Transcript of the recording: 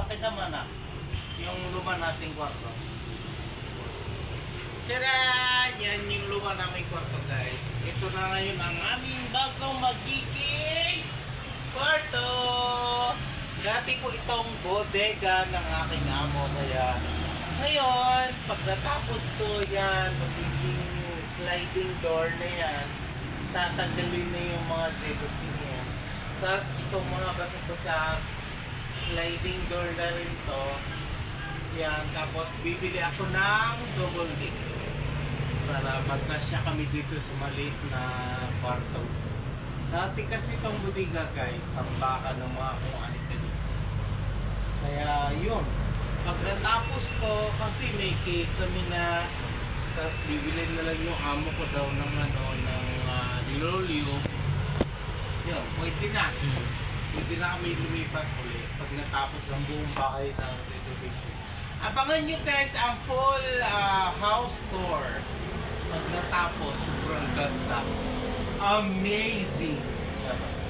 Pakita mo na. Yung luma nating kwarto. Tara! Yan yung luma naming kwarto guys. Ito na ngayon ang aming bagong magiging kwarto. Dati ko itong bodega ng aking amo. Kaya ngayon, pag natapos ko yan, magiging sliding door na yan, tatanggalin na yung mga jealousy niya. Tapos itong mga basa-basa sliding door na rin to. Yan, tapos bibili ako ng double deck para magkasya kami dito sa maliit na kwarto. Dati kasi itong bodega guys, tambakan ng mga kung ano dito. Kaya yun, pag natapos to, kasi may kisame na, tapos bibili na lang yung amo ko daw ng ano, ng lolyo. Yun, pwede na. Pwede na kami lumipat ulit pag natapos ang buong bahay ng renovation. Abangan nyo guys ang full house tour. Pag natapos, sobrang ganda. Amazing! Charot.